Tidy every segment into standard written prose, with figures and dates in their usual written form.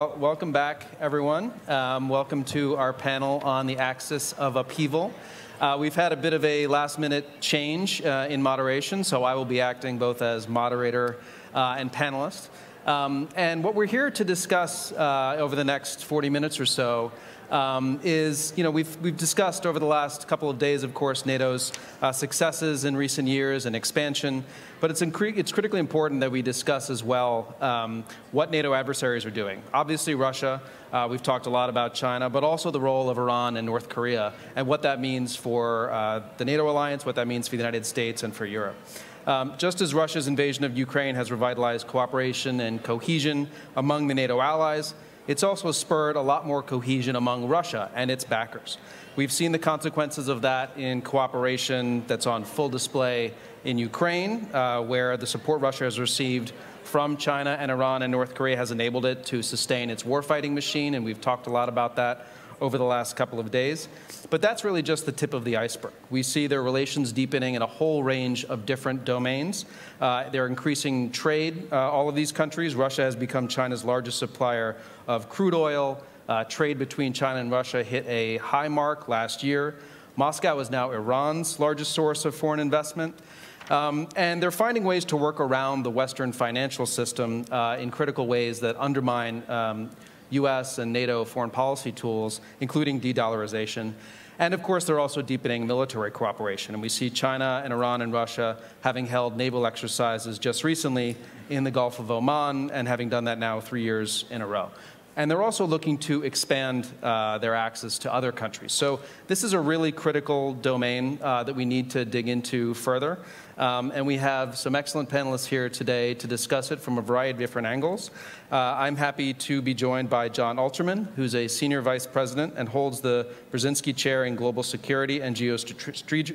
Welcome back, everyone. Welcome to our panel on the axis of upheaval. We've had a bit of a last-minute change in moderation, so I will be acting both as moderator and panelist. And what we're here to discuss over the next 40 minutes or so is, we've discussed over the last couple of days, of course, NATO's successes in recent years and expansion, but it's critically important that we discuss as well what NATO adversaries are doing. Obviously, Russia, we've talked a lot about China, but also the role of Iran and North Korea and what that means for the NATO alliance, what that means for the United States and for Europe. Just as Russia's invasion of Ukraine has revitalized cooperation and cohesion among the NATO allies, it's also spurred a lot more cohesion among Russia and its backers. We've seen the consequences of that in cooperation that's on full display in Ukraine, where the support Russia has received from China and Iran and North Korea has enabled it to sustain its warfighting machine, and we've talked a lot about that over the last couple of days. But that's really just the tip of the iceberg. We see their relations deepening in a whole range of different domains. They're increasing trade. All of these countries, Russia has become China's largest supplier of crude oil. Trade between China and Russia hit a high mark last year. Moscow is now Iran's largest source of foreign investment. And they're finding ways to work around the Western financial system in critical ways that undermine U.S. and NATO foreign policy tools, including de-dollarization. And of course, they're also deepening military cooperation. And we see China and Iran and Russia having held naval exercises just recently in the Gulf of Oman and having done that now 3 years in a row. And they're also looking to expand their access to other countries. So this is a really critical domain that we need to dig into further. And we have some excellent panelists here today to discuss it from a variety of different angles. I'm happy to be joined by John Alterman, who's a senior vice president and holds the Brzezinski Chair in Global Security and Geostrategy,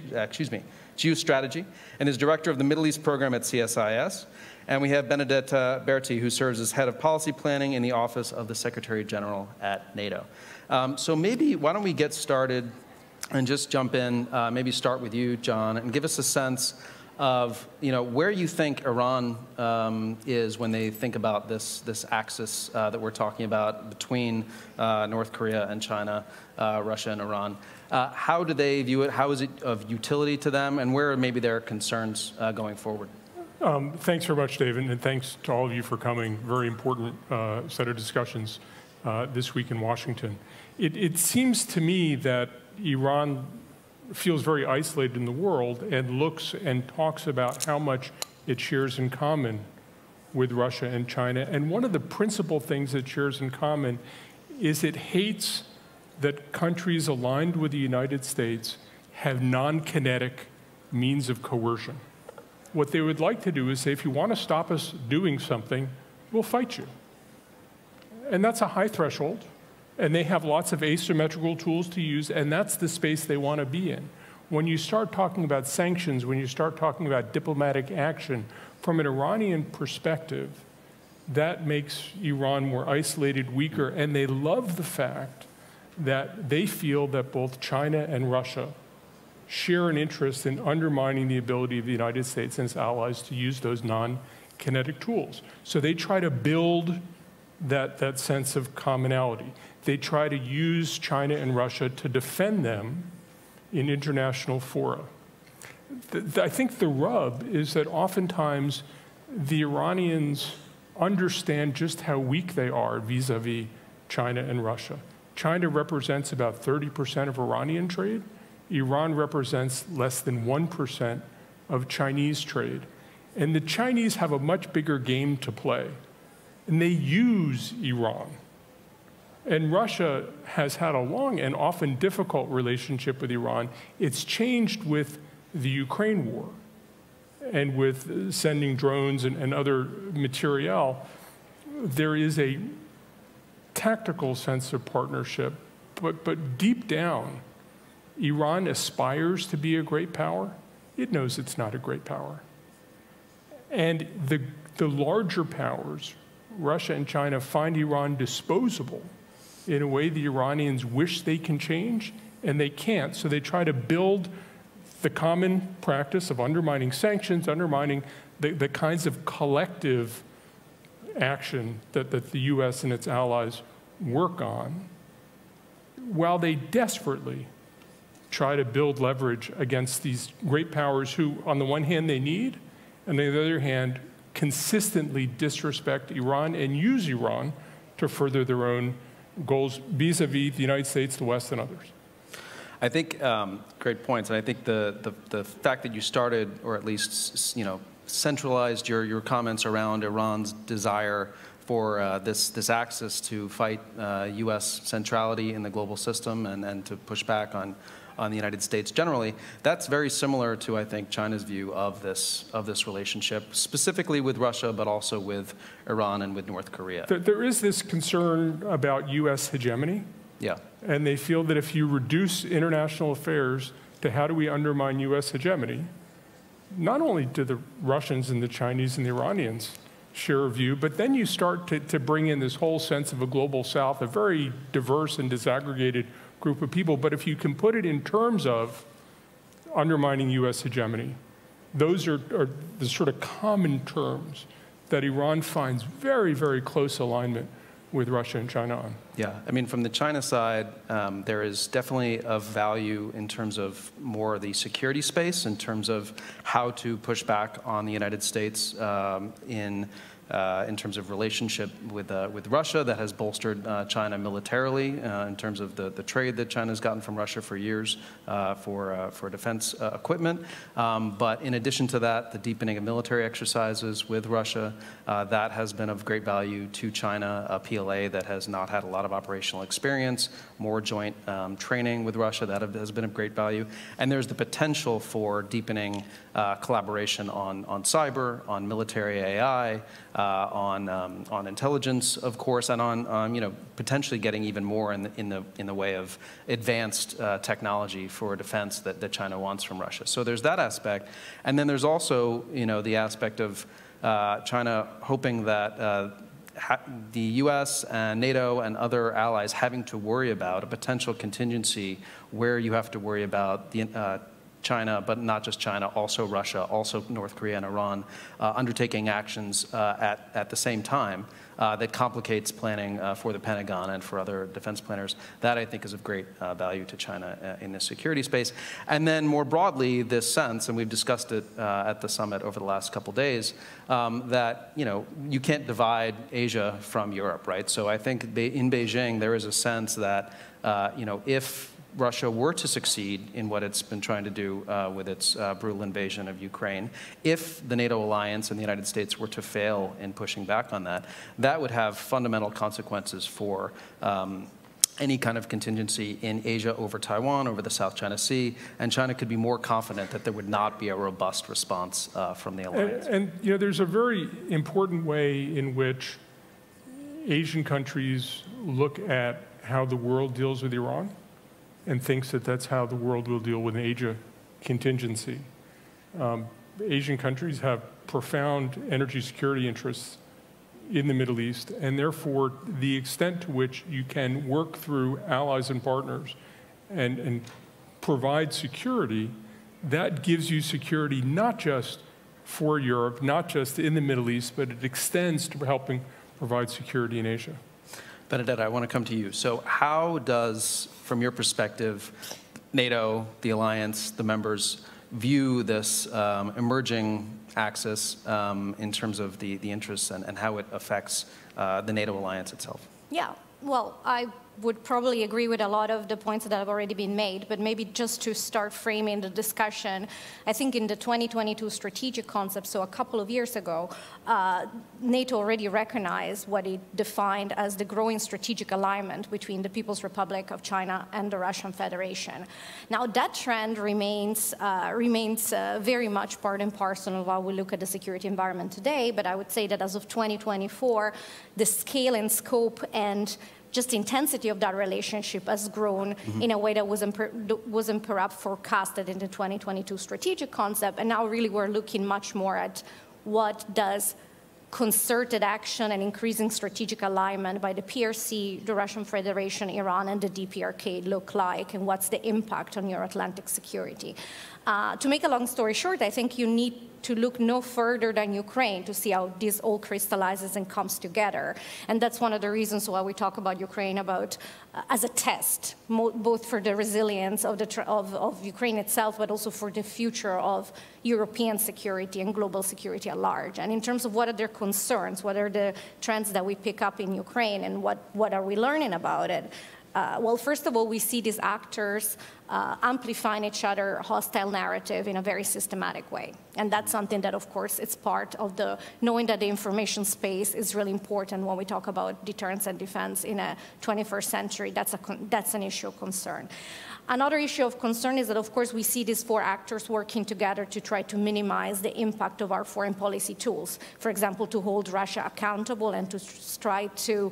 and is director of the Middle East program at CSIS. And we have Benedetta Berti, who serves as head of policy planning in the office of the Secretary General at NATO. So maybe, why don't we get started and just jump in, maybe start with you, John, and give us a sense of where you think Iran is when they think about this axis that we're talking about between North Korea and China, Russia and Iran. How do they view it? How is it of utility to them? And where are maybe their concerns going forward? Thanks very much, David, and thanks to all of you for coming. Very important set of discussions this week in Washington. It seems to me that Iran feels very isolated in the world and looks and talks about how much it shares in common with Russia and China. And one of the principal things it shares in common is it hates that countries aligned with the United States have non-kinetic means of coercion. What they would like to do is say, if you want to stop us doing something, we'll fight you. And that's a high threshold. And they have lots of asymmetrical tools to use, and that's the space they want to be in. When you start talking about sanctions, when you start talking about diplomatic action, from an Iranian perspective, that makes Iran more isolated, weaker, and they love the fact that they feel that both China and Russia share an interest in undermining the ability of the United States and its allies to use those non-kinetic tools. So they try to build that sense of commonality. They try to use China and Russia to defend them in international fora. I think the rub is that oftentimes the Iranians understand just how weak they are vis-a-vis China and Russia. China represents about 30% of Iranian trade. Iran represents less than 1% of Chinese trade. And the Chinese have a much bigger game to play. And they use Iran. And Russia has had a long and often difficult relationship with Iran. It's changed with the Ukraine war and with sending drones and other materiel. There is a tactical sense of partnership, but deep down, Iran aspires to be a great power. It knows it's not a great power. And the larger powers, Russia and China, find Iran disposable in a way the Iranians wish they can change, and they can't. So they try to build the common practice of undermining sanctions, undermining the kinds of collective action that the U.S. and its allies work on, while they desperately try to build leverage against these great powers who, on the one hand, they need, and on the other hand, consistently disrespect Iran and use Iran to further their own goals vis-a-vis the United States, the West, and others. I think great points, and I think the fact that you started, or at least centralized your comments around Iran's desire for this axis to fight U.S. centrality in the global system and to push back on the United States generally, that's very similar to, I think, China's view of this relationship, specifically with Russia, but also with Iran and with North Korea. There is this concern about U.S. hegemony. Yeah. And they feel that if you reduce international affairs to how do we undermine U.S. hegemony, not only do the Russians and the Chinese and the Iranians share a view, but then you start to bring in this whole sense of a global South, a very diverse and disaggregated group of people. But if you can put it in terms of undermining U.S. hegemony, those are the sort of common terms that Iran finds very, very close alignment with Russia and China on. Yeah, I mean, from the China side, there is definitely of value in terms of more the security space, in terms of how to push back on the United States in terms of relationship with Russia that has bolstered China militarily in terms of the trade that China's gotten from Russia for years for defense equipment. But in addition to that, the deepening of military exercises with Russia, that has been of great value to China, a PLA that has not had a lot of operational experience, more joint training with Russia, that has been of great value. And there's the potential for deepening collaboration on cyber, on military AI, on intelligence, of course, and on potentially getting even more in the way of advanced technology for defense that China wants from Russia. So there's that aspect, and then there's also the aspect of China hoping that the U.S. and NATO and other allies having to worry about a potential contingency where you have to worry about the China, but not just China, also Russia, also North Korea and Iran, undertaking actions at the same time that complicates planning for the Pentagon and for other defense planners. That, I think, is of great value to China in the security space. And then more broadly, this sense, and we've discussed it at the summit over the last couple days, that you can't divide Asia from Europe, right? So I think in Beijing, there is a sense that if Russia were to succeed in what it's been trying to do with its brutal invasion of Ukraine, if the NATO alliance and the United States were to fail in pushing back on that, that would have fundamental consequences for any kind of contingency in Asia over Taiwan, over the South China Sea, and China could be more confident that there would not be a robust response from the alliance. And there's a very important way in which Asian countries look at how the world deals with Iran, and thinks that that's how the world will deal with an Asia contingency. Asian countries have profound energy security interests in the Middle East, and therefore the extent to which you can work through allies and partners and provide security, that gives you security not just for Europe, not just in the Middle East, but it extends to helping provide security in Asia. Benedetta, I want to come to you. So how does, from your perspective, NATO, the alliance, the members, view this emerging axis in terms of the interests and how it affects the NATO alliance itself? Yeah, well, I would probably agree with a lot of the points that have already been made, but maybe just to start framing the discussion, I think in the 2022 strategic concept, so a couple of years ago, NATO already recognized what it defined as the growing strategic alignment between the People's Republic of China and the Russian Federation. Now, that trend remains very much part and parcel of how we look at the security environment today, but I would say that as of 2024, the scale and scope and just the intensity of that relationship has grown in a way that wasn't perhaps forecasted in the 2022 strategic concept. And now really we're looking much more at what does concerted action and increasing strategic alignment by the PRC, the Russian Federation, Iran, and the DPRK look like, and what's the impact on Euro-Atlantic security. To make a long story short, I think you need to look no further than Ukraine to see how this all crystallizes and comes together. And that's one of the reasons why we talk about Ukraine as a test, both for the resilience of Ukraine itself, but also for the future of European security and global security at large. And in terms of what are their concerns, what are the trends that we pick up in Ukraine, and what are we learning about it? Well, first of all, we see these actors amplifying each other hostile narrative in a very systematic way. And that's something that, of course, it's part of knowing that the information space is really important when we talk about deterrence and defense in a 21st century. That's an issue of concern. Another issue of concern is that, of course, we see these four actors working together to try to minimize the impact of our foreign policy tools. For example, to hold Russia accountable and to try to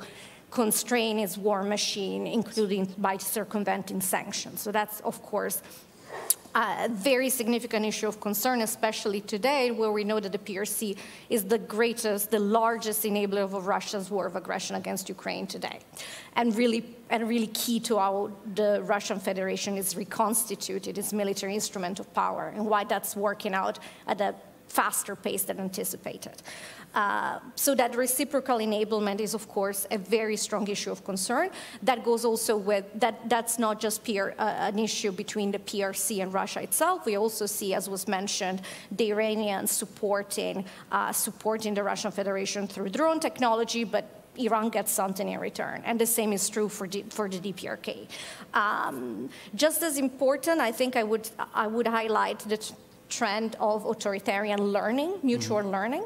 constrain its war machine, including by circumventing sanctions. So that's, of course, a very significant issue of concern, especially today, where we know that the PRC is the largest enabler of Russia's war of aggression against Ukraine today, and really key to how the Russian Federation is reconstituted, its military instrument of power, and why that's working out at a faster pace than anticipated. So that reciprocal enablement is, of course, a very strong issue of concern. That goes also with, that's not just an issue between the PRC and Russia itself. We also see, as was mentioned, the Iranians supporting the Russian Federation through drone technology, but Iran gets something in return. And the same is true for the DPRK. Just as important, I think I would highlight the trend of authoritarian learning, mutual learning.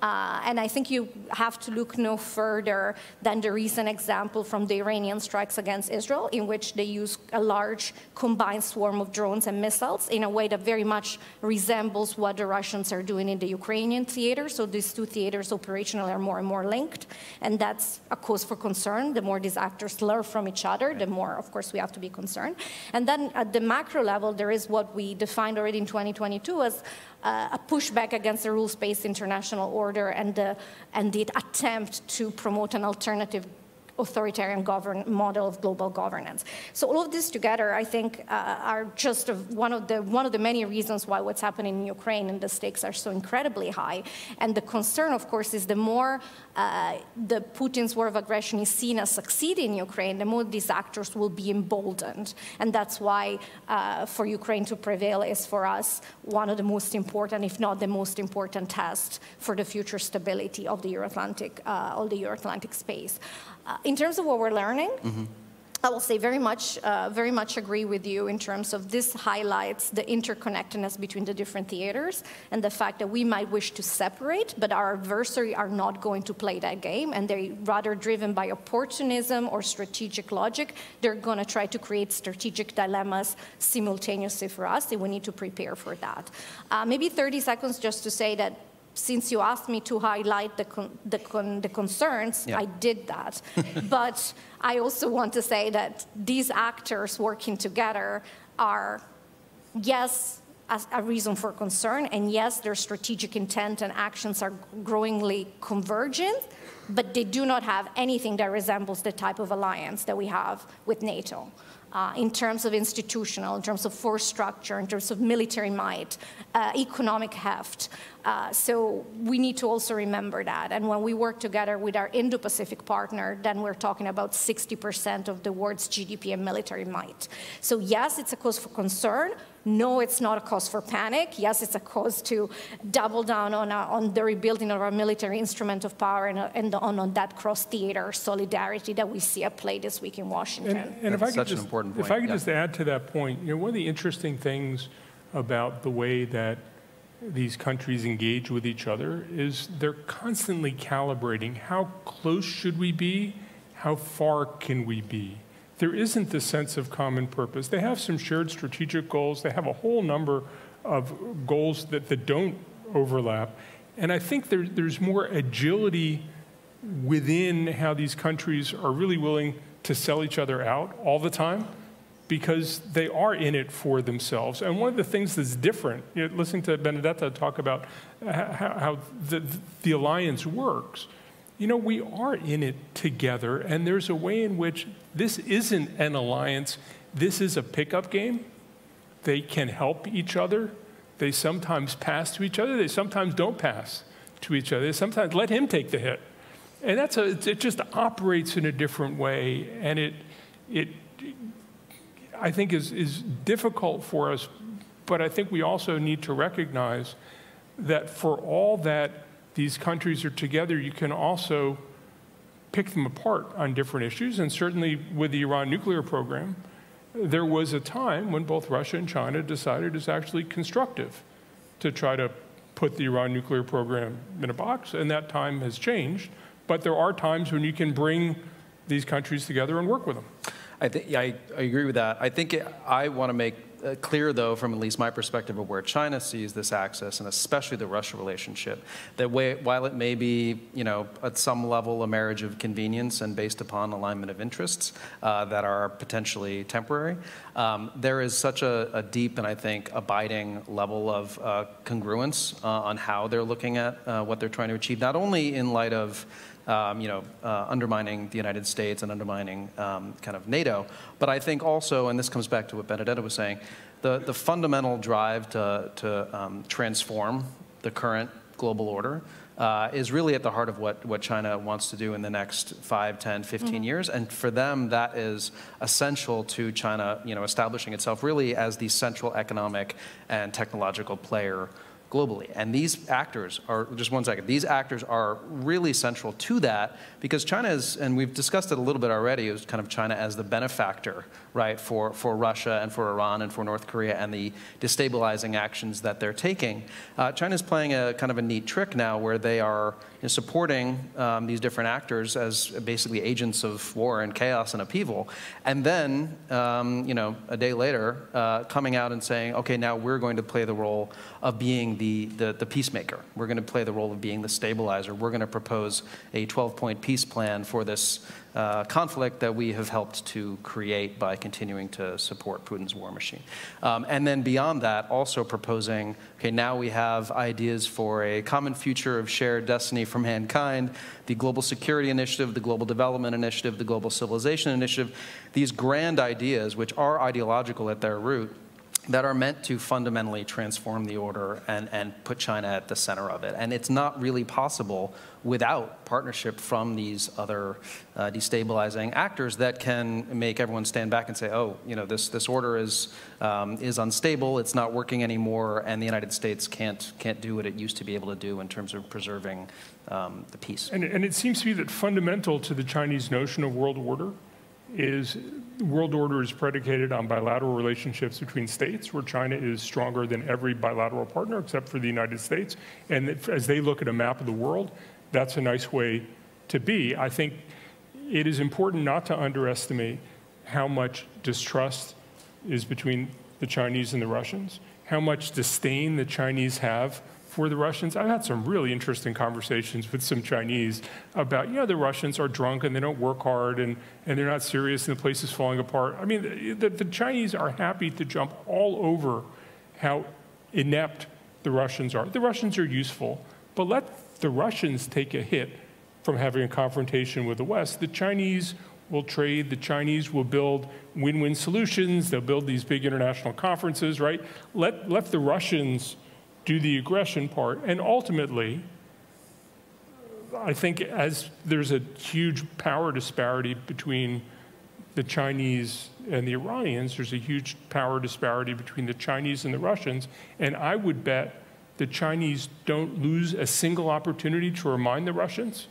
And I think you have to look no further than the recent example from the Iranian strikes against Israel, in which they use a large combined swarm of drones and missiles in a way that very much resembles what the Russians are doing in the Ukrainian theater. So these two theaters operationally are more and more linked, and that's a cause for concern. The more these actors learn from each other, the more, of course, we have to be concerned. And then at the macro level, there is what we defined already in 2022 as a pushback against the rules-based international order and the attempt to promote an alternative authoritarian model of global governance. So all of this together, I think, are just one of the many reasons why what's happening in Ukraine and the stakes are so incredibly high. And the concern, of course, is the more the Putin's war of aggression is seen as succeeding in Ukraine, the more these actors will be emboldened. And that's why for Ukraine to prevail is for us one of the most important, if not the most important test for the future stability of the Euro-Atlantic space. In terms of what we're learning, I will say very much agree with you in terms of this highlights the interconnectedness between the different theaters and the fact that we might wish to separate, but our adversary are not going to play that game, and they're rather driven by opportunism or strategic logic. They're going to try to create strategic dilemmas simultaneously for us, and we need to prepare for that. Maybe 30 seconds just to say that since you asked me to highlight the concerns, yeah. I did that. But I also want to say that these actors working together are, yes, a reason for concern, and yes, their strategic intent and actions are growingly convergent, but they do not have anything that resembles the type of alliance that we have with NATO. In terms of institutional, in terms of force structure, in terms of military might, economic heft. So we need to also remember that. And when we work together with our Indo-Pacific partner, then we're talking about 60% of the world's GDP and military might. So yes, it's a cause for concern. No, it's not a cause for panic. Yes, it's a cause to double down on the rebuilding of our military instrument of power and on that cross-theater solidarity that we see at play this week in Washington. And if I could just add to that point, one of the interesting things about the way that these countries engage with each other is they're constantly calibrating how close should we be, how far can we be. There isn't the sense of common purpose. They have some shared strategic goals. They have a whole number of goals that don't overlap. And I think there's more agility within how these countries are really willing to sell each other out all the time, because they are in it for themselves. And one of the things that's different, listening to Benedetta talk about how the alliance works, we are in it together, and there's a way in which this isn't an alliance. This is a pickup game. They can help each other. They sometimes pass to each other. They sometimes don't pass to each other. They sometimes let him take the hit. And it just operates in a different way. And it I think, is difficult for us. But I think we also need to recognize that for all that these countries are together, you can also pick them apart on different issues. And certainly with the Iran nuclear program, there was a time when both Russia and China decided it's actually constructive to try to put the Iran nuclear program in a box, and that time has changed. But there are times when you can bring these countries together and work with them. I agree with that. I think I want to make clear, though, from at least my perspective of where China sees this axis, and especially the Russia relationship, that while it may be, at some level a marriage of convenience and based upon alignment of interests that are potentially temporary, there is such a deep and, I think, abiding level of congruence on how they're looking at what they're trying to achieve, not only in light of undermining the United States and undermining kind of NATO. But I think also, and this comes back to what Benedetta was saying, the fundamental drive to transform the current global order is really at the heart of what China wants to do in the next 5, 10, 15 years. And for them, that is essential to China, establishing itself really as the central economic and technological player globally. And these actors are, just one second, these actors are really central to that because China is, and we've discussed it a little bit already, is kind of China as the benefactor, right, for Russia and for Iran and for North Korea and the destabilizing actions that they're taking. China's playing a kind of a neat trick now where they are supporting these different actors as basically agents of war and chaos and upheaval. And then, a day later, coming out and saying, okay, now we're going to play the role of being the peacemaker. We're going to play the role of being the stabilizer. We're going to propose a 12-point peace plan for this conflict that we have helped to create by continuing to support Putin's war machine. And then beyond that, also proposing, okay, now we have ideas for a common future of shared destiny for mankind, the Global Security Initiative, the Global Development Initiative, the Global Civilization Initiative, these grand ideas, which are ideological at their root, that are meant to fundamentally transform the order and put China at the center of it. And it's not really possible without partnership from these other destabilizing actors that can make everyone stand back and say, oh, this order is unstable, it's not working anymore, and the United States can't do what it used to be able to do in terms of preserving the peace. And it seems to me that fundamental to the Chinese notion of world order is world order is predicated on bilateral relationships between states, where China is stronger than every bilateral partner except for the United States. And as they look at a map of the world, that's a nice way to be. I think it is important not to underestimate how much distrust is between the Chinese and the Russians, how much disdain the Chinese have for the Russians. I've had some really interesting conversations with some Chinese about, the Russians are drunk and they don't work hard and they're not serious and the place is falling apart. I mean, the Chinese are happy to jump all over how inept the Russians are. The Russians are useful, but let the Russians take a hit from having a confrontation with the West. The Chinese will trade, the Chinese will build win-win solutions, they'll build these big international conferences, right? Let the Russians do the aggression part. And ultimately, I think as there's a huge power disparity between the Chinese and the Iranians, there's a huge power disparity between the Chinese and the Russians. And I would bet the Chinese don't lose a single opportunity to remind the Russians,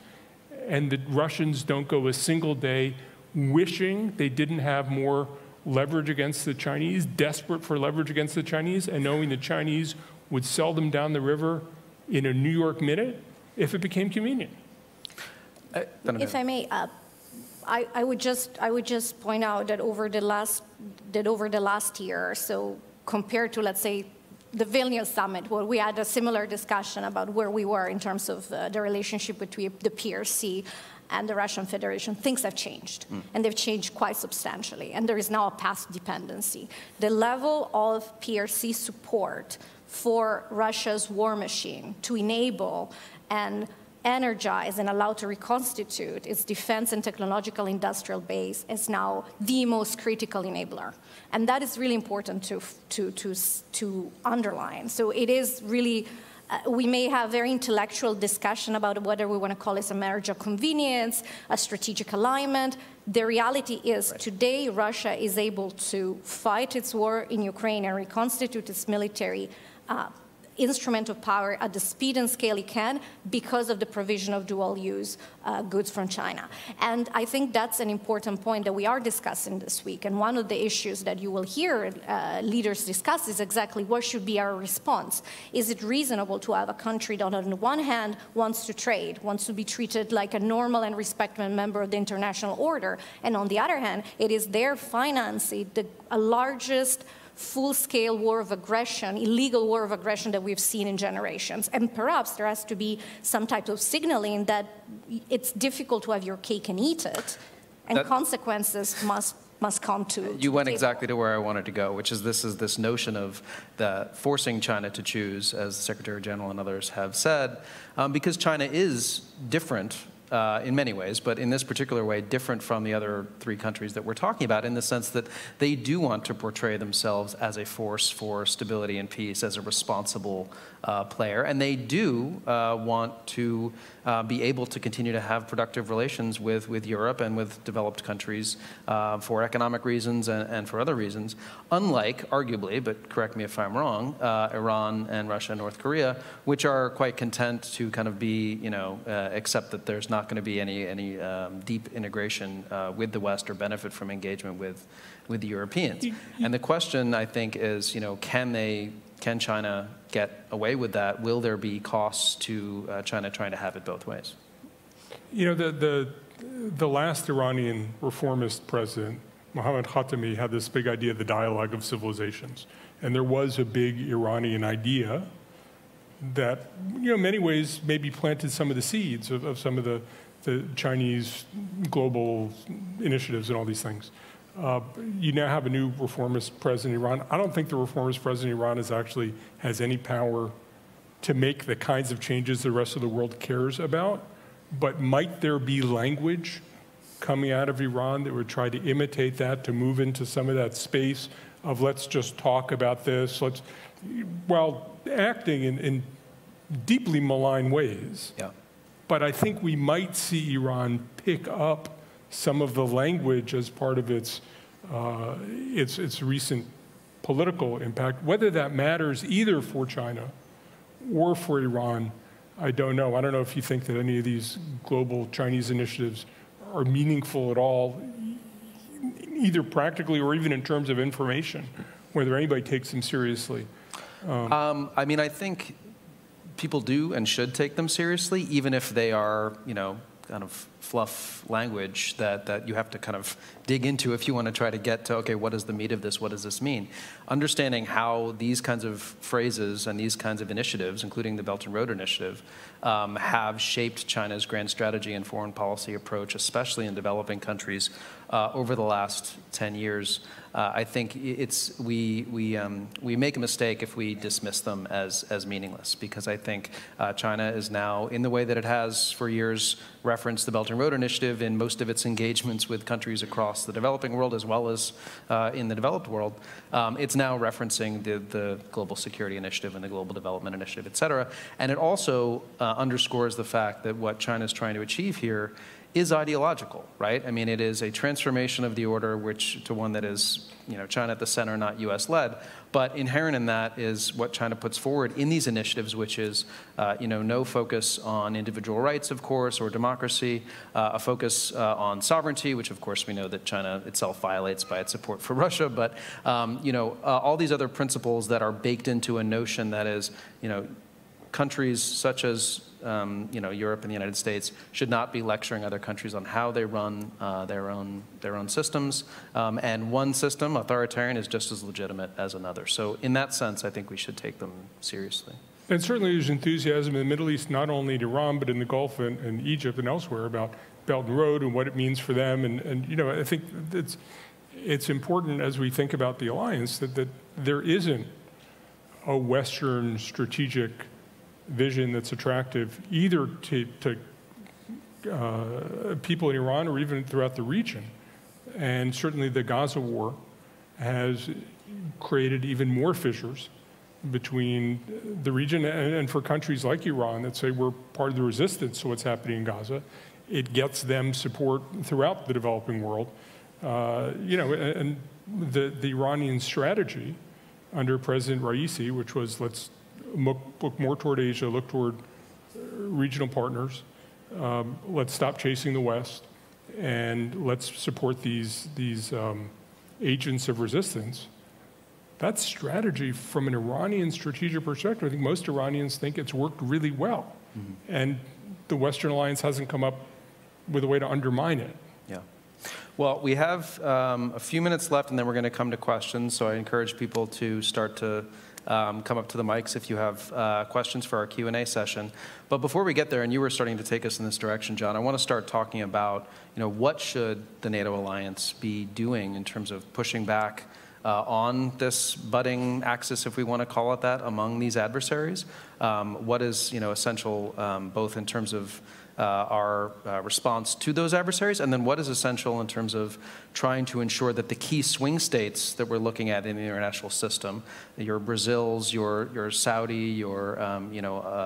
and the Russians don't go a single day wishing they didn't have more leverage against the Chinese, desperate for leverage against the Chinese, and knowing the Chinese would sell them down the river in a New York minute if it became convenient. If I may, I would just point out that over the last year or so, compared to, let's say, the Vilnius summit, where we had a similar discussion about where we were in terms of the relationship between the PRC and the Russian Federation, things have changed, and they've changed quite substantially, and there is now a path dependency. The level of PRC support for Russia's war machine to enable and energize and allow to reconstitute its defense and technological industrial base is now the most critical enabler. And that is really important to underline. So it is really, we may have very intellectual discussion about whether we want to call this a marriage of convenience, a strategic alignment. The reality is today Russia is able to fight its war in Ukraine and reconstitute its military instrument of power at the speed and scale it can because of the provision of dual-use goods from China. And I think that's an important point that we are discussing this week. And one of the issues that you will hear leaders discuss is exactly what should be our response. Is it reasonable to have a country that on the one hand wants to trade, wants to be treated like a normal and respected member of the international order, and on the other hand, it is their financing the largest full-scale war of aggression, illegal war of aggression that we've seen in generations. And perhaps there has to be some type of signaling that it's difficult to have your cake and eat it, and consequences must come to You went exactly to where I wanted to go, which is this notion of forcing China to choose, as the Secretary General and others have said, because China is different in many ways, but in this particular way, different from the other three countries that we're talking about in the sense that they do want to portray themselves as a force for stability and peace, as a responsible player, and they do want to be able to continue to have productive relations with Europe and with developed countries for economic reasons and for other reasons, unlike, arguably, but correct me if I'm wrong, Iran and Russia and North Korea, which are quite content to kind of be, accept that there's not going to be any deep integration with the West or benefit from engagement with the Europeans. And the question, I think, is, can China get away with that? Will there be costs to China trying to have it both ways? The last Iranian reformist president, Mohammad Khatami, had this big idea of the dialogue of civilizations. And there was a big Iranian idea that, in many ways, maybe planted some of the seeds of some of the Chinese global initiatives and all these things. You now have a new reformist president in Iran. I don't think the reformist president in Iran has any power to make the kinds of changes the rest of the world cares about. But might there be language coming out of Iran that would try to imitate that, to move into some of that space of let's just talk about this, while acting in deeply malign ways. Yeah. But I think we might see Iran pick up some of the language as part of its recent political impact. Whether that matters either for China or for Iran, I don't know. I don't know if you think that any of these global Chinese initiatives are meaningful at all, either practically or even in terms of information, whether anybody takes them seriously. I mean, I think people do and should take them seriously, even if they are, kind of fluff language that you have to kind of dig into if you want to try to get to, okay, what is the meat of this? What does this mean? Understanding how these kinds of phrases and these kinds of initiatives, including the Belt and Road Initiative, have shaped China's grand strategy and foreign policy approach, especially in developing countries, over the last 10 years. I think we make a mistake if we dismiss them as meaningless, because I think China is now, in the way that it has for years referenced the Belt and Road Initiative in most of its engagements with countries across the developing world as well as in the developed world, it's now referencing the Global Security Initiative and the Global Development Initiative, et cetera. And it also underscores the fact that what China is trying to achieve here is ideological, right? I mean, it is a transformation of the order to one that is, China at the center, not U.S.-led. But inherent in that is what China puts forward in these initiatives, which is, no focus on individual rights, of course, or democracy, a focus on sovereignty, which, of course, we know that China itself violates by its support for Russia. But, all these other principles that are baked into a notion that is, countries such as Europe and the United States should not be lecturing other countries on how they run their own systems. And one system, authoritarian, is just as legitimate as another. So in that sense, I think we should take them seriously. And certainly there's enthusiasm in the Middle East, not only in Iran, but in the Gulf and Egypt and elsewhere about Belt and Road and what it means for them. And I think it's important as we think about the alliance that there isn't a Western strategic vision that's attractive either to people in Iran or even throughout the region. And certainly the Gaza war has created even more fissures between the region and for countries like Iran that say we're part of the resistance to what's happening in Gaza. It gets them support throughout the developing world. And the Iranian strategy under President Raisi, which was let's look more toward Asia, look toward regional partners, let's stop chasing the West, and let's support these agents of resistance. That strategy, from an Iranian strategic perspective, I think most Iranians think it's worked really well. Mm-hmm. And the Western alliance hasn't come up with a way to undermine it. Yeah. Well, we have a few minutes left, and then we're going to come to questions. So I encourage people to start to come up to the mics if you have questions for our Q&A session. But before we get there, and you were starting to take us in this direction, John, I want to start talking about, what should the NATO alliance be doing in terms of pushing back on this budding axis, if we want to call it that, among these adversaries? What is, essential both in terms of our response to those adversaries, and then what is essential in terms of trying to ensure that the key swing states that we're looking at in the international system, your Brazils, your Saudi, your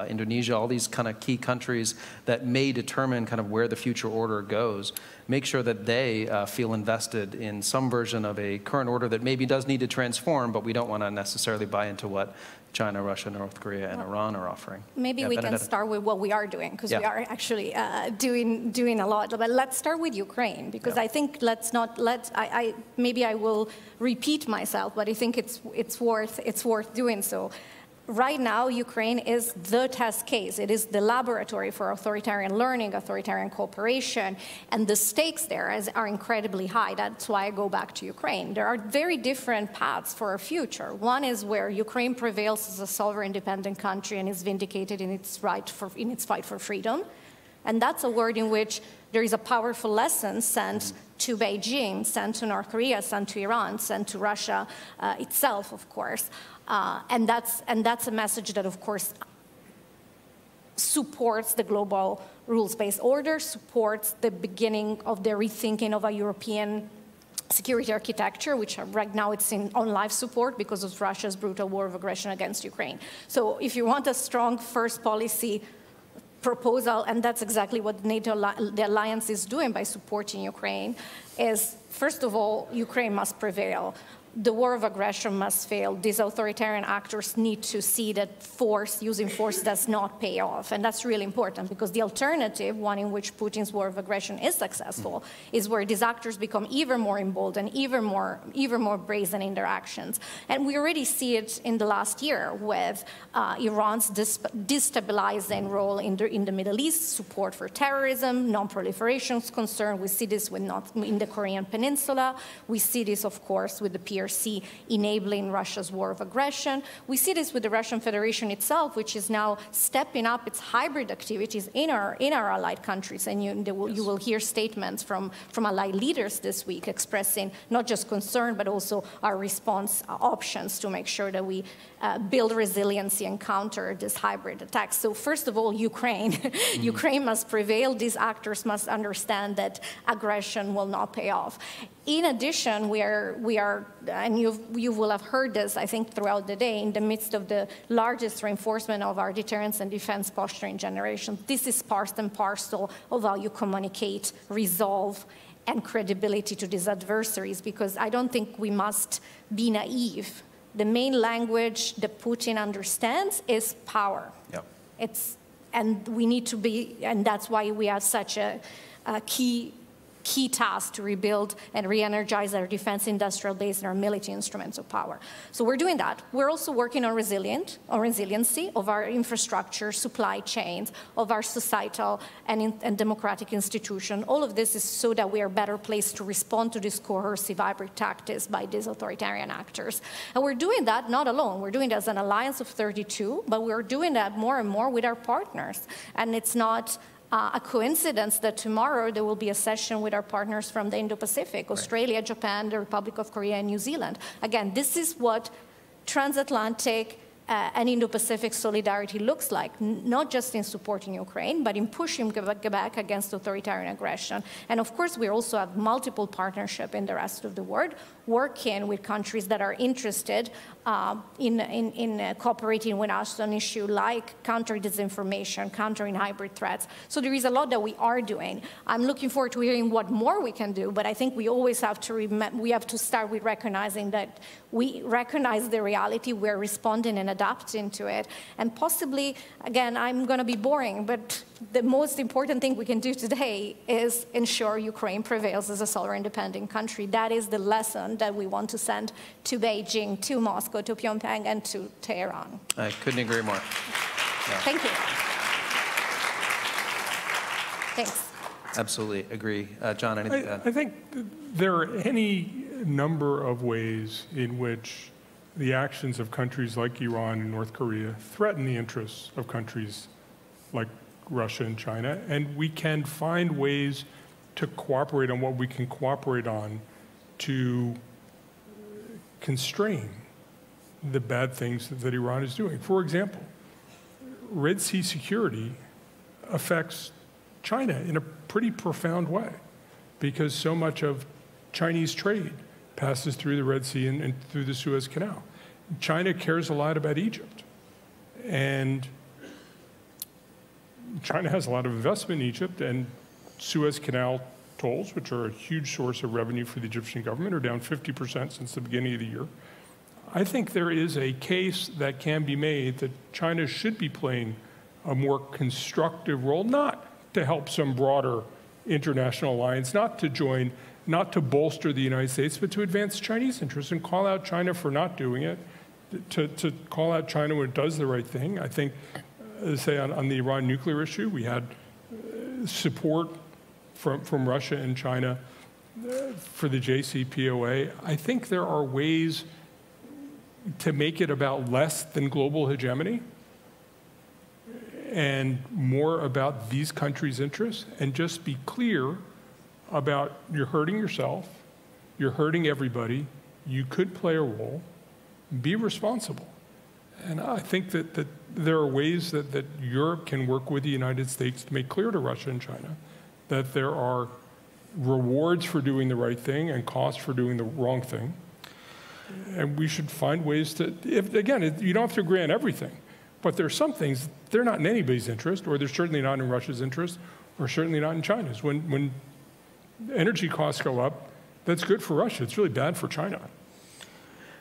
Indonesia, all these kind of key countries that may determine kind of where the future order goes, make sure that they feel invested in some version of a current order that maybe does need to transform, but we don't want to necessarily buy into what China, Russia, North Korea, and Iran are offering. Maybe we can start with what we are doing, because we are actually doing a lot. But let's start with Ukraine, because I think maybe I will repeat myself, but I think it's worth doing so. Right now, Ukraine is the test case. It is the laboratory for authoritarian learning, authoritarian cooperation, and the stakes there are incredibly high. That's why I go back to Ukraine. There are very different paths for our future. One is where Ukraine prevails as a sovereign, independent country and is vindicated in its fight for freedom. And that's a word in which there is a powerful lesson sent to Beijing, sent to North Korea, sent to Iran, sent to Russia itself, of course. And that's a message that, of course, supports the global rules-based order, supports the beginning of the rethinking of a European security architecture, which right now it's on life support because of Russia's brutal war of aggression against Ukraine. So if you want a strong first policy proposal, and that's exactly what NATO, the alliance is doing by supporting Ukraine, is, first of all, Ukraine must prevail. The war of aggression must fail. These authoritarian actors need to see that using force does not pay off. And that's really important, because the alternative, one in which Putin's war of aggression is successful, is where these actors become even more emboldened, even more brazen in their actions. And we already see it in the last year with Iran's destabilizing role in the Middle East, support for terrorism, non-proliferation concern. We see this in the Korean Peninsula. We see this, of course, with the PRC enabling Russia's war of aggression. We see this with the Russian Federation itself, which is now stepping up its hybrid activities in our allied countries. And you will hear statements from allied leaders this week expressing not just concern, but also our response options to make sure that we build resiliency and counter this hybrid attacks. So first of all, Ukraine. Ukraine must prevail. These actors must understand that aggression will not pay off. In addition, we are, and you will have heard this, I think, throughout the day, in the midst of the largest reinforcement of our deterrence and defense posture in generations. This is part and parcel of how you communicate, resolve, and credibility to these adversaries, because I don't think we must be naive. The main language that Putin understands is power. Yep. And we need to be, and that's why we have such a key task to rebuild and re-energize our defense industrial base and our military instruments of power. So we're doing that. We're also working on resiliency of our infrastructure, supply chains, of our societal and democratic institutions. All of this is so that we are better placed to respond to this coercive hybrid tactics by these authoritarian actors. And we're doing that not alone. We're doing it as an alliance of 32, but we're doing that more and more with our partners. And it's not a coincidence that tomorrow there will be a session with our partners from the Indo-Pacific, Australia, Japan, the Republic of Korea, and New Zealand. Again, this is what transatlantic an Indo-Pacific solidarity looks like, not just in supporting Ukraine, but in pushing back against authoritarian aggression. And of course, we also have multiple partnerships in the rest of the world, working with countries that are interested in cooperating with us on issues like countering disinformation, countering hybrid threats. So there is a lot that we are doing. I'm looking forward to hearing what more we can do, but I think we always have to we have to start with recognizing that we recognize the reality, we're responding and adapting to it, and possibly, again, I'm going to be boring, but the most important thing we can do today is ensure Ukraine prevails as a sovereign independent country. That is the lesson that we want to send to Beijing, to Moscow, to Pyongyang, and to Tehran. I couldn't agree more. Yeah. Thank you. Thanks. Absolutely agree. John, anything to add? I think there are any number of ways in which the actions of countries like Iran and North Korea threaten the interests of countries like Russia and China, and we can find ways to cooperate on what we can cooperate on to constrain the bad things that Iran is doing. For example, Red Sea security affects China in a pretty profound way because so much of Chinese trade passes through the Red Sea and through the Suez Canal. China cares a lot about Egypt, and China has a lot of investment in Egypt, and Suez Canal tolls, which are a huge source of revenue for the Egyptian government, are down 50% since the beginning of the year. I think there is a case that can be made that China should be playing a more constructive role, not to help some broader international alliance, not to join, not to bolster the United States, but to advance Chinese interests and call out China for not doing it, to call out China when it does the right thing. I think, say, on the Iran nuclear issue, we had support from Russia and China for the JCPOA. I think there are ways to make it about less than global hegemony and more about these countries' interests, and just be clear about you're hurting yourself, you're hurting everybody, you could play a role, be responsible. And I think that there are ways that Europe can work with the United States to make clear to Russia and China that there are rewards for doing the right thing and costs for doing the wrong thing. And we should find ways to, again, you don't have to agree on everything, but there are some things, they're not in anybody's interest, or they're certainly not in Russia's interest, or certainly not in China's. When energy costs go up, that's good for Russia. It's really bad for China.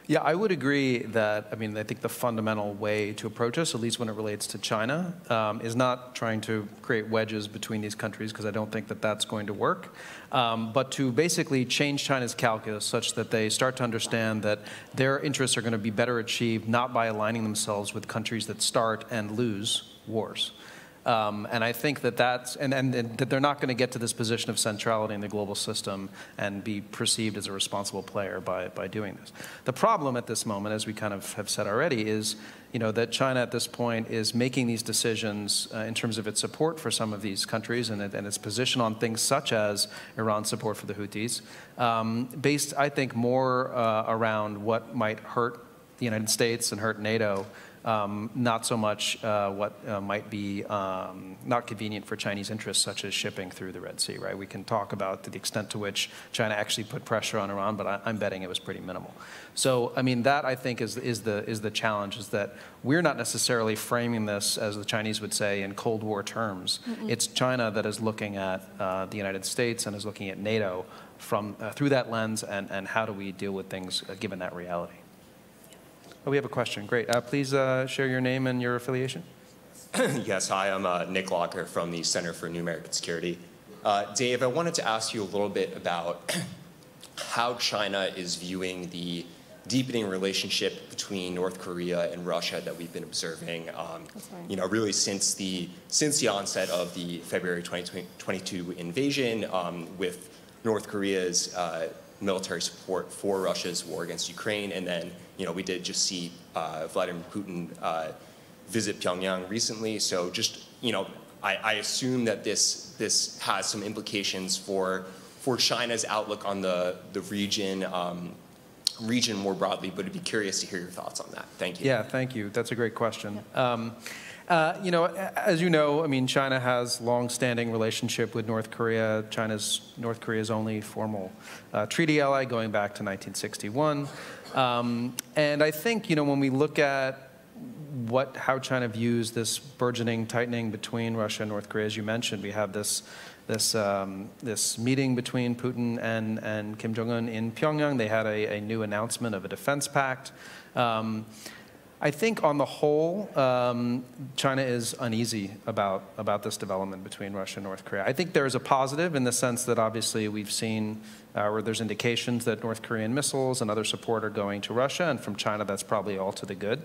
Yeah, I would agree that, I think the fundamental way to approach this, at least when it relates to China, is not trying to create wedges between these countries, because I don't think that that's going to work, but to basically change China's calculus such that they start to understand that their interests are going to be better achieved not by aligning themselves with countries that start and lose wars. And I think that that they're not going to get to this position of centrality in the global system and be perceived as a responsible player by doing this. The problem at this moment, as we kind of have said already, is that China at this point is making these decisions in terms of its support for some of these countries and its position on things such as Iran's support for the Houthis, based, I think, more around what might hurt the United States and hurt NATO, not so much what might be not convenient for Chinese interests, such as shipping through the Red Sea, right? We can talk about to the extent to which China actually put pressure on Iran, but I'm betting it was pretty minimal. So, that I think is the challenge, is that we're not necessarily framing this, as the Chinese would say, in Cold War terms. Mm-hmm. It's China that is looking at the United States and is looking at NATO from through that lens, and how do we deal with things given that reality. Oh, we have a question. Great. Please share your name and your affiliation. Yes, hi, I'm Nick Locker from the Center for New American Security. Dave, I wanted to ask you a little bit about how China is viewing the deepening relationship between North Korea and Russia that we've been observing, really since the onset of the February 2022 invasion, with North Korea's military support for Russia's war against Ukraine, and then we did just see Vladimir Putin visit Pyongyang recently. So just I assume that this has some implications for China's outlook on the region, region more broadly, but I'd be curious to hear your thoughts on that. Thank you. Yeah, thank you. That's a great question. As you know, I mean, China has long-standing relationship with North Korea. North Korea's only formal treaty ally going back to 1961. And I think, when we look at how China views this burgeoning tightening between Russia and North Korea, as you mentioned, we have this meeting between Putin and Kim Jong-un in Pyongyang. They had a new announcement of a defense pact. I think on the whole, China is uneasy about this development between Russia and North Korea. I think there is a positive in the sense that obviously we've seen where there's indications that North Korean missiles and other support are going to Russia, and from China that's probably all to the good.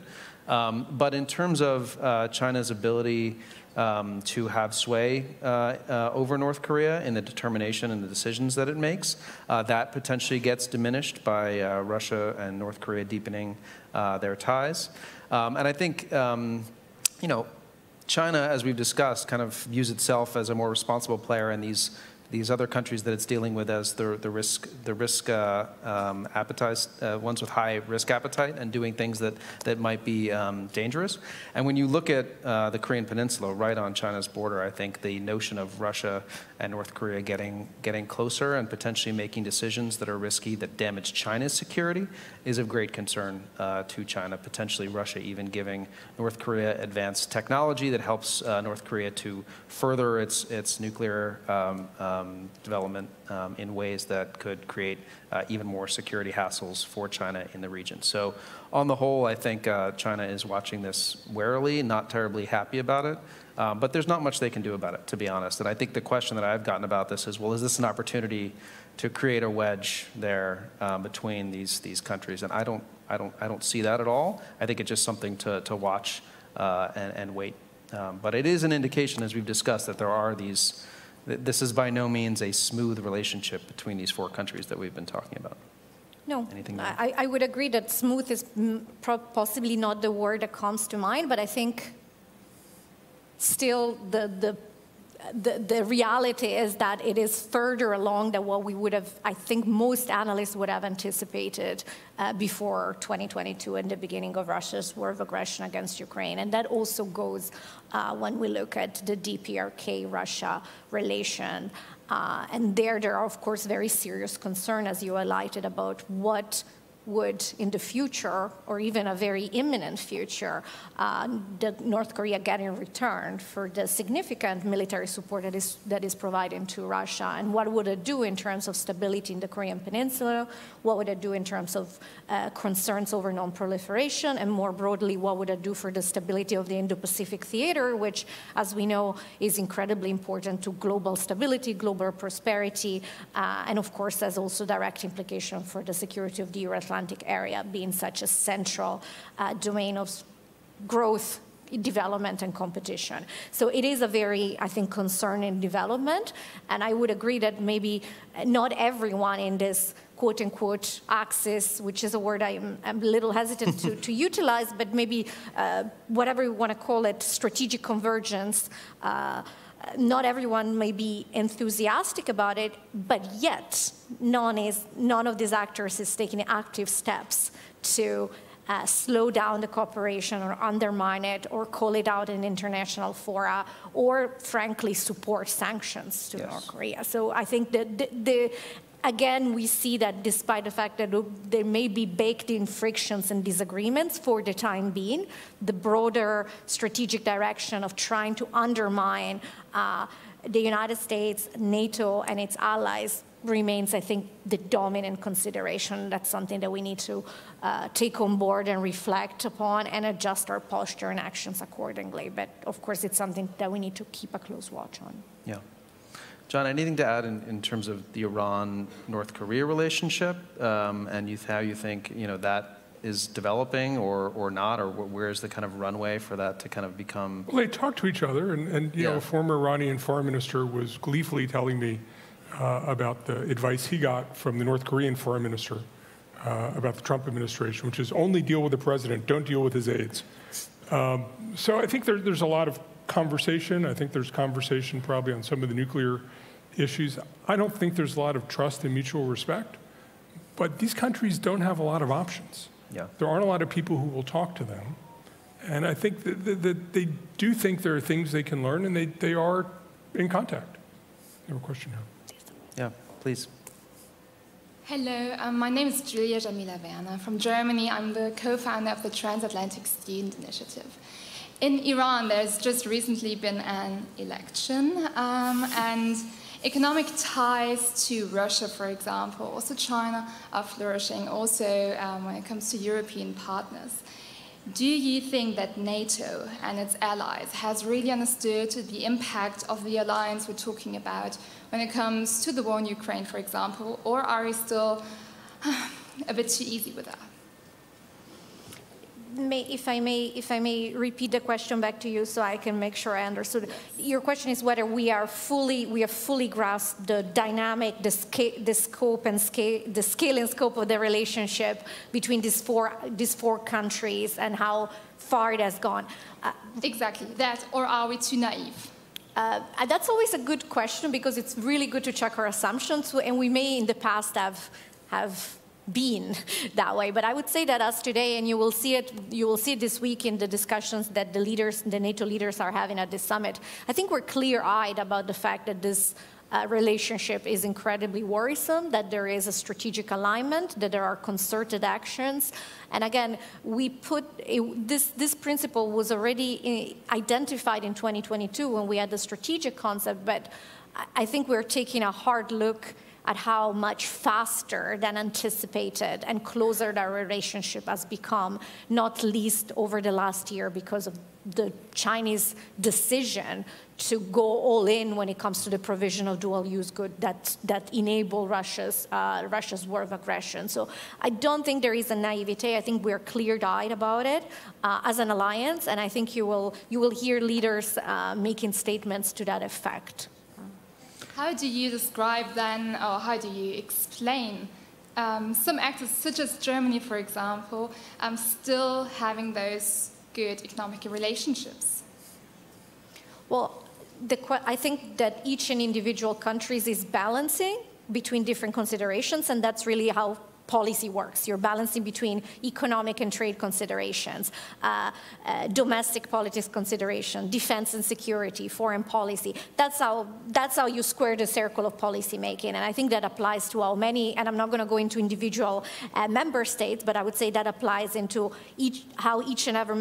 But in terms of China's ability to have sway over North Korea in the determination and the decisions that it makes, that potentially gets diminished by Russia and North Korea deepening their ties. And I think, China, as we've discussed, kind of views itself as a more responsible player in these other countries that it's dealing with as the risk appetite, ones with high risk appetite, and doing things that might be dangerous. And when you look at the Korean Peninsula, right on China's border, I think the notion of Russia and North Korea getting closer and potentially making decisions that are risky that damage China's security is of great concern to China. Potentially Russia even giving North Korea advanced technology that helps North Korea to further its nuclear development in ways that could create even more security hassles for China in the region. So on the whole, I think China is watching this warily, not terribly happy about it. But there's not much they can do about it, to be honest. And I think the question that I've gotten about this is, well, is this an opportunity to create a wedge there between these countries? And I don't see that at all. I think it's just something to watch and wait. But it is an indication, as we've discussed, that there are these. This is by no means a smooth relationship between these four countries that we've been talking about. No, I would agree that smooth is possibly not the word that comes to mind, but I think still the reality is that it is further along than what we would have, I think most analysts would have anticipated before 2022 and the beginning of Russia's war of aggression against Ukraine. And that also goes when we look at the DPRK-Russia relation. And there are, of course, very serious concerns, as you highlighted, about what would, in the future, or even a very imminent future, the North Korea get in return for the significant military support that is provided to Russia, and what would it do in terms of stability in the Korean Peninsula, what would it do in terms of concerns over non-proliferation, and more broadly, what would it do for the stability of the Indo-Pacific theater, which, as we know, is incredibly important to global stability, global prosperity, and of course has also direct implication for the security of the Euro-Atlantic area, being such a central domain of growth, development, and competition. So it is a very, I think, concerning development, and I would agree that maybe not everyone in this quote-unquote axis, which is a word I'm a little hesitant to utilize, but maybe whatever you want to call it, strategic convergence, not everyone may be enthusiastic about it, but yet none of these actors is taking active steps to slow down the cooperation or undermine it or call it out in international fora or, frankly, support sanctions to North Korea. So I think that again, we see that despite the fact that there may be baked-in frictions and disagreements for the time being, the broader strategic direction of trying to undermine the United States, NATO, and its allies remains, I think, the dominant consideration. That's something that we need to take on board and reflect upon and adjust our posture and actions accordingly. But, of course, it's something that we need to keep a close watch on. Yeah. John, anything to add in terms of the Iran-North Korea relationship and how you think that is developing or not, or where's the kind of runway for that to kind of become? Well, they talk to each other, and a former Iranian foreign minister was gleefully telling me about the advice he got from the North Korean foreign minister about the Trump administration, which is only deal with the president, don't deal with his aides. So I think there's a lot of conversation. I think there's conversation probably on some of the nuclear issues. I don't think there's a lot of trust and mutual respect. But these countries don't have a lot of options. Yeah. There aren't a lot of people who will talk to them. And I think that they do think there are things they can learn, and they are in contact. You have a question here? Yeah, please. Hello, my name is Julia Jamila Werner from Germany. I'm the co-founder of the Transatlantic Student Initiative. In Iran, there's just recently been an election, and economic ties to Russia, for example, also China, are flourishing, also when it comes to European partners. Do you think that NATO and its allies has really understood the impact of the alliance we're talking about when it comes to the war in Ukraine, for example, or are we still a bit too easy with that? If I may repeat the question back to you so I can make sure I understood. Your question is whether we have fully grasped the dynamic, the scale and scope of the relationship between these four countries and how far it has gone. Exactly that, or are we too naive? That's always a good question because it's really good to check our assumptions, and we may in the past have been that way. But I would say that as today, and you will see it this week in the discussions that the NATO leaders are having at this summit, I think we're clear-eyed about the fact that this relationship is incredibly worrisome, that there is a strategic alignment, that there are concerted actions. And again, this principle was already identified in 2022 when we had the strategic concept, but I think we're taking a hard look at how much faster than anticipated and closer that relationship has become, not least over the last year because of the Chinese decision to go all in when it comes to the provision of dual-use goods that enable Russia's war of aggression. So I don't think there is a naivete. I think we're clear-eyed about it as an alliance, and I think you will hear leaders making statements to that effect. How do you describe then, or how do you explain some actors, such as Germany, for example, still having those good economic relationships? Well, I think that each and individual countries is balancing between different considerations, and that's really how policy works. You're balancing between economic and trade considerations, domestic politics consideration, defense and security, foreign policy. That's how you square the circle of policy making. And I think that applies to how many, and I'm not going to go into individual member states, but I would say that applies into how each and every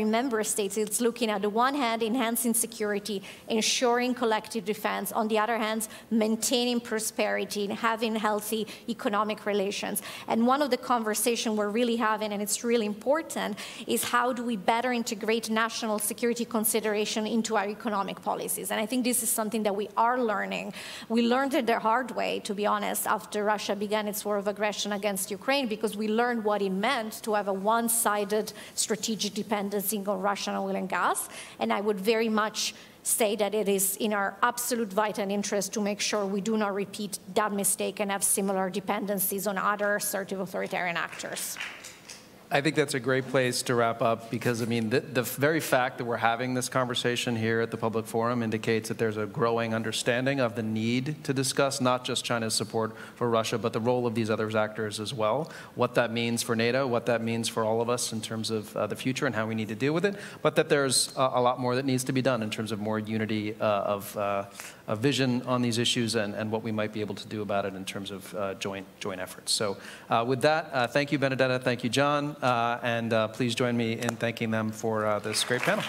member state is looking at the one hand, enhancing security, ensuring collective defense, on the other hand, maintaining prosperity and having healthy economic relations. And one of the conversations we're really having, and it's really important, is how do we better integrate national security consideration into our economic policies. And I think this is something that we are learning. We learned it the hard way, to be honest, after Russia began its war of aggression against Ukraine, because we learned what it meant to have a one-sided strategic dependency on Russian oil and gas. And I would very much say that it is in our absolute vital interest to make sure we do not repeat that mistake and have similar dependencies on other assertive authoritarian actors. I think that's a great place to wrap up because, I mean, the very fact that we're having this conversation here at the Public Forum indicates that there's a growing understanding of the need to discuss not just China's support for Russia, but the role of these other actors as well, what that means for NATO, what that means for all of us in terms of the future and how we need to deal with it, but that there's a lot more that needs to be done in terms of more unity of vision on these issues and what we might be able to do about it in terms of joint efforts. So with that, thank you, Benedetta. Thank you, John. And please join me in thanking them for this great panel.